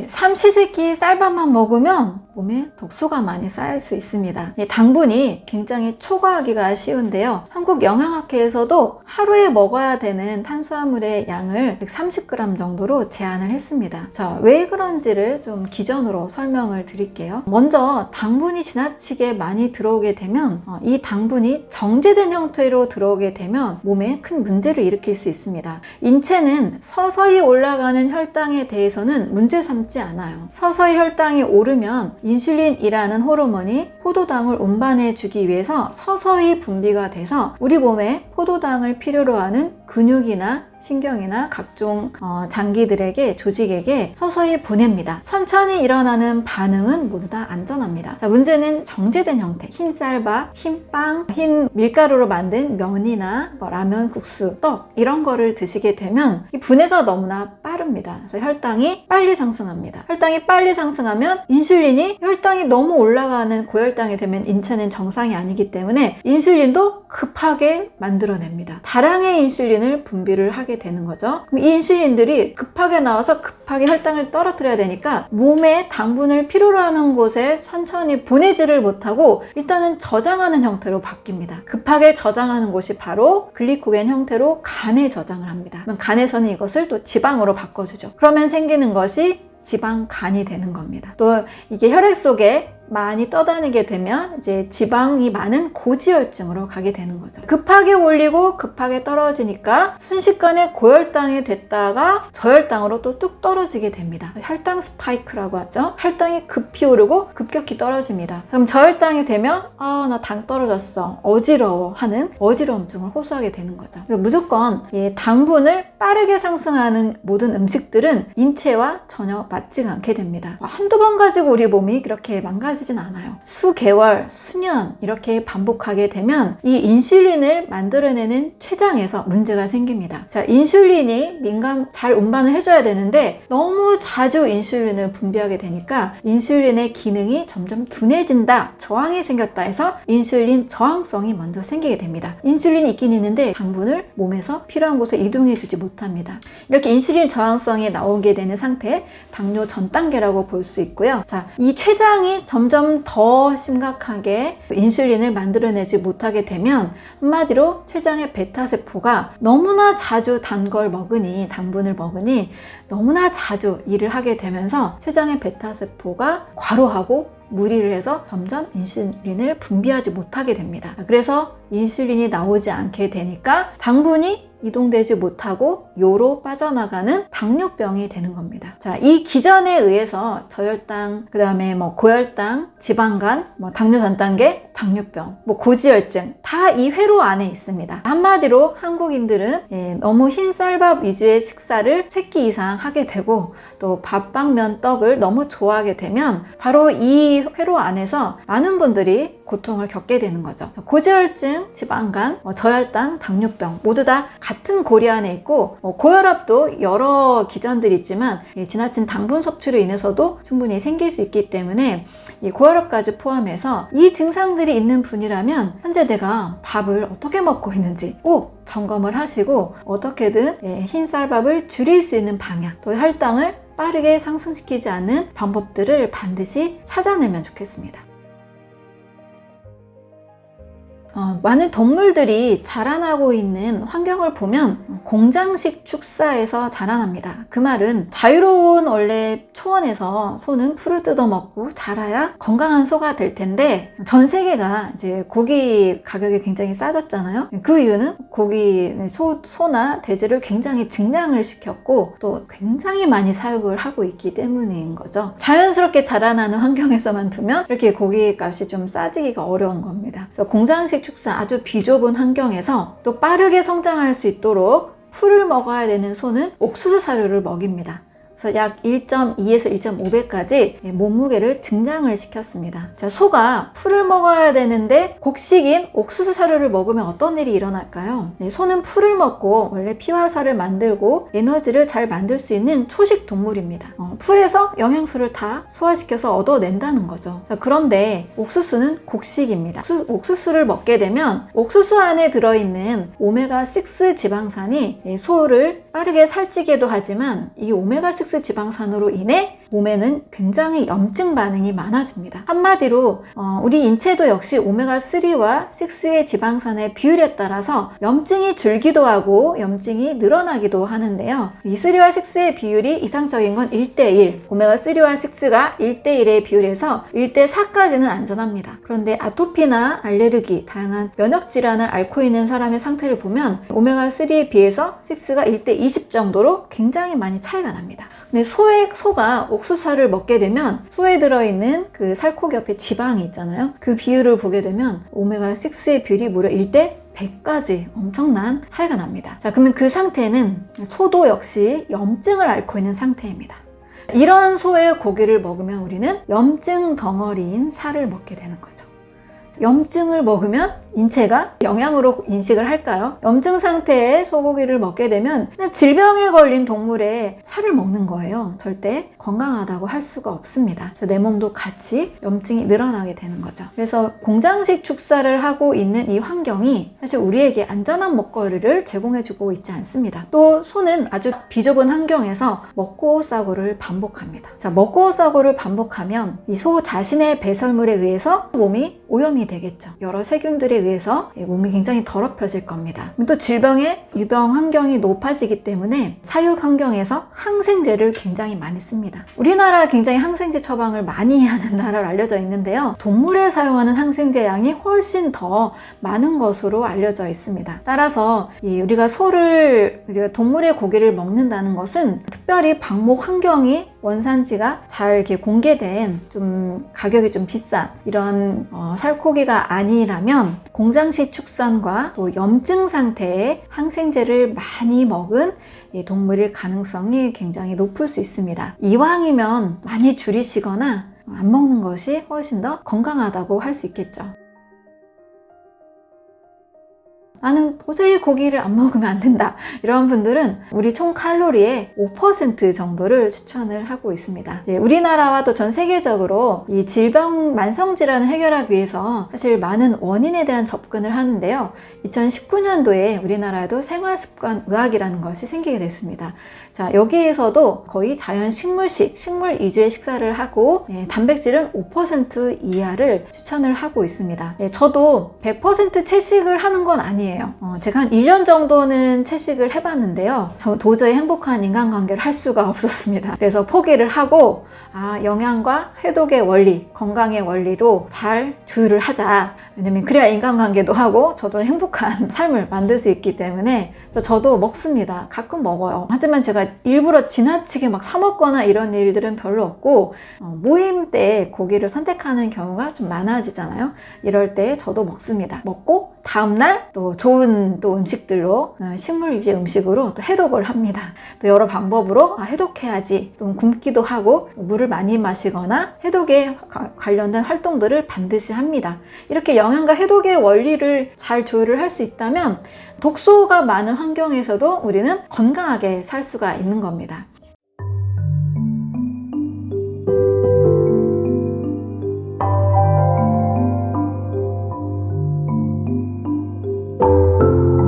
삼시세끼 쌀밥만 먹으면 몸에 독소가 많이 쌓일 수 있습니다. 당분이 굉장히 초과하기가 쉬운데요. 한국 영양학회에서도 하루에 먹어야 되는 탄수화물의 양을 130g 정도로 제한을 했습니다. 자, 왜 그런지를 좀 기전으로 설명을 드릴게요. 먼저 당분이 지나치게 많이 들어오게 되면 이 당분이 정제된 형태로 들어오게 되면 몸에 큰 문제를 일으킬 수 있습니다. 인체는 서서히 올라가는 혈당에 대해서는 문제 삼지 않아요. 서서히 혈당이 오르면 인슐린이라는 호르몬이 포도당을 운반해 주기 위해서 서서히 분비가 돼서 우리 몸에 포도당을 필요로 하는 근육이나 신경이나 각종 장기들에게, 조직에게 서서히 보냅니다. 천천히 일어나는 반응은 모두 다 안전합니다. 자, 문제는 정제된 형태, 흰 쌀밥, 흰 빵, 흰 밀가루로 만든 면이나 라면, 국수, 떡 이런 거를 드시게 되면 이 분해가 너무나 빠릅니다. 그래서 혈당이 빨리 상승합니다. 혈당이 빨리 상승하면 인슐린이 혈당이 너무 올라가는 고혈당이 되면 인체는 정상이 아니기 때문에 인슐린도 급하게 만들어냅니다. 다량의 인슐린을 분비를 하게 되는 거죠. 그럼 이 인슐린들이 급하게 나와서 급하게 혈당을 떨어뜨려야 되니까 몸에 당분을 필요로 하는 곳에 천천히 보내지를 못하고 일단은 저장하는 형태로 바뀝니다. 급하게 저장하는 곳이 바로 글리코겐 형태로 간에 저장을 합니다. 그럼 간에서는 이것을 또 지방으로 바꿔주죠. 그러면 생기는 것이 지방간이 되는 겁니다. 또 이게 혈액 속에 많이 떠다니게 되면 이제 지방이 많은 고지혈증으로 가게 되는 거죠. 급하게 올리고 급하게 떨어지니까 순식간에 고혈당이 됐다가 저혈당으로 또 뚝 떨어지게 됩니다. 혈당 스파이크라고 하죠. 혈당이 급히 오르고 급격히 떨어집니다. 그럼 저혈당이 되면 나 당 떨어졌어, 어지러워 하는 어지러움증을 호소하게 되는 거죠. 그리고 무조건 당분을 빠르게 상승하는 모든 음식들은 인체와 전혀 맞지 않게 됩니다. 한두 번 가지고 우리 몸이 그렇게 망가지진 않아요. 수개월, 수년 이렇게 반복하게 되면 이 인슐린을 만들어내는 췌장에서 문제가 생깁니다. 자, 인슐린이 잘 운반을 해줘야 되는데 너무 자주 인슐린을 분비하게 되니까 인슐린의 기능이 점점 둔해진다, 저항이 생겼다 해서 인슐린 저항성이 먼저 생기게 됩니다. 인슐린이 있긴 있는데 당분을 몸에서 필요한 곳에 이동해 주지 못합니다. 이렇게 인슐린 저항성이 나오게 되는 상태, 당뇨 전 단계라고 볼 수 있고요. 자, 이 췌장이 점점 더 심각하게 인슐린을 만들어내지 못하게 되면 한마디로 췌장의 베타세포가 너무나 자주 단 걸 먹으니, 당분을 먹으니 너무나 자주 일을 하게 되면서 췌장의 베타세포가 과로하고 무리를 해서 점점 인슐린을 분비하지 못하게 됩니다. 그래서 인슐린이 나오지 않게 되니까 당분이 이동되지 못하고 요로 빠져나가는 당뇨병이 되는 겁니다. 자, 이 기전에 의해서 저혈당, 그 다음에 고혈당, 지방간, 당뇨 전 단계, 당뇨병, 고지혈증 다 이 회로 안에 있습니다. 한마디로 한국인들은 너무 흰 쌀밥 위주의 식사를 3끼 이상 하게 되고 또 밥, 빵, 면, 떡을 너무 좋아하게 되면 바로 이 회로 안에서 많은 분들이 고통을 겪게 되는 거죠. 고지혈증, 지방간, 저혈당, 당뇨병 모두 다 같은 고리 안에 있고 고혈압도 여러 기전들이 있지만 지나친 당분 섭취로 인해서도 충분히 생길 수 있기 때문에 이 고혈압까지 포함해서 이 증상들이 있는 분이라면 현재 내가 밥을 어떻게 먹고 있는지 꼭 점검을 하시고 어떻게든 흰 쌀밥을 줄일 수 있는 방향, 또 혈당을 빠르게 상승시키지 않는 방법들을 반드시 찾아내면 좋겠습니다. 많은 동물들이 자라나고 있는 환경을 보면 공장식 축사에서 자라납니다. 그 말은 자유로운 원래 초원에서 소는 풀을 뜯어먹고 자라야 건강한 소가 될 텐데 전 세계가 이제 고기 가격이 굉장히 싸졌잖아요. 그 이유는 소나 돼지를 굉장히 증량을 시켰고 또 굉장히 많이 사육을 하고 있기 때문인 거죠. 자연스럽게 자라나는 환경에서만 두면 이렇게 고기 값이 좀 싸지기가 어려운 겁니다. 그래서 공장식 축사, 아주 비좁은 환경에서 또 빠르게 성장할 수 있도록 풀을 먹어야 되는 소는 옥수수 사료를 먹입니다. 그래서 약 1.2에서 1.5배까지 몸무게를 증량을 시켰습니다. 자, 소가 풀을 먹어야 되는데 곡식인 옥수수 사료를 먹으면 어떤 일이 일어날까요? 소는 풀을 먹고 원래 피와 살을 만들고 에너지를 잘 만들 수 있는 초식 동물입니다. 풀에서 영양소를 다 소화시켜서 얻어낸다는 거죠. 자, 그런데 옥수수는 곡식입니다. 옥수수를 먹게 되면 옥수수 안에 들어있는 오메가6 지방산이 소를 빠르게 살찌게도 하지만 이 오메가6 지방산으로 인해 몸에는 굉장히 염증 반응이 많아집니다. 한마디로 우리 인체도 역시 오메가3와 6의 지방산의 비율에 따라서 염증이 줄기도 하고 염증이 늘어나기도 하는데요. 이 3와 6의 비율이 이상적인 건 1대1, 오메가3와 6가 1대1의 비율에서 1대4까지는 안전합니다. 그런데 아토피나 알레르기, 다양한 면역질환을 앓고 있는 사람의 상태를 보면 오메가3에 비해서 6가 1대20 정도로 굉장히 많이 차이가 납니다. 근데 소가 옥수수를 먹게 되면 소에 들어있는 그 살코기 옆에 지방이 있잖아요. 그 비율을 보게 되면 오메가6의 비율이 무려 1대 100까지 엄청난 차이가 납니다. 자, 그러면 그 상태는 소도 역시 염증을 앓고 있는 상태입니다. 이런 소의 고기를 먹으면 우리는 염증 덩어리인 살을 먹게 되는 거죠. 염증을 먹으면 인체가 영양으로 인식을 할까요? 염증 상태의 소고기를 먹게 되면 그냥 질병에 걸린 동물의 살을 먹는 거예요. 절대 건강하다고 할 수가 없습니다. 그래서 내 몸도 같이 염증이 늘어나게 되는 거죠. 그래서 공장식 축사를 하고 있는 이 환경이 사실 우리에게 안전한 먹거리를 제공해주고 있지 않습니다. 또 소는 아주 비좁은 환경에서 먹고 싸고를 반복합니다. 자, 먹고 싸고를 반복하면 이 소 자신의 배설물에 의해서 몸이 오염이 되겠죠. 여러 세균들에 의해서 몸이 굉장히 더럽혀질 겁니다. 또 질병의 유병 환경이 높아지기 때문에 사육 환경에서 항생제를 굉장히 많이 씁니다. 우리나라 굉장히 항생제 처방을 많이 하는 나라로 알려져 있는데요. 동물에 사용하는 항생제 양이 훨씬 더 많은 것으로 알려져 있습니다. 따라서 우리가 동물의 고기를 먹는다는 것은 특별히 방목 환경이 원산지가 잘 이렇게 공개된 좀 가격이 좀 비싼 이런 살코기가 아니라면 공장식 축산과 또 염증 상태의 항생제를 많이 먹은 동물일 가능성이 굉장히 높을 수 있습니다. 이왕이면 많이 줄이시거나 안 먹는 것이 훨씬 더 건강하다고 할 수 있겠죠. 나는 도저히 고기를 안 먹으면 안 된다. 이런 분들은 우리 총 칼로리의 5% 정도를 추천을 하고 있습니다. 우리나라와 또 전 세계적으로 이 질병, 만성질환을 해결하기 위해서 사실 많은 원인에 대한 접근을 하는데요. 2019년도에 우리나라에도 생활습관의학이라는 것이 생기게 됐습니다. 자, 여기에서도 거의 자연 식물식, 식물 위주의 식사를 하고 단백질은 5% 이하를 추천을 하고 있습니다. 저도 100% 채식을 하는 건 아니에요. 제가 한 1년 정도는 채식을 해봤는데요. 저 도저히 행복한 인간관계를 할 수가 없었습니다. 그래서 포기를 하고 영양과 해독의 원리, 건강의 원리로 잘 조율을 하자. 왜냐면 그래야 인간관계도 하고 저도 행복한 삶을 만들 수 있기 때문에 저도 먹습니다. 가끔 먹어요. 하지만 제가 일부러 지나치게 막 사 먹거나 이런 일들은 별로 없고 모임 때 고기를 선택하는 경우가 좀 많아지잖아요. 이럴 때 저도 먹습니다. 먹고 다음날 또 좋은 또 음식들로 식물 위주의 음식으로 또 해독을 합니다. 또 여러 방법으로 해독해야지 또 굶기도 하고 물을 많이 마시거나 해독에 관련된 활동들을 반드시 합니다. 이렇게 영양과 해독의 원리를 잘 조율을 할 수 있다면 독소가 많은 환경에서도 우리는 건강하게 살 수가 있는 겁니다.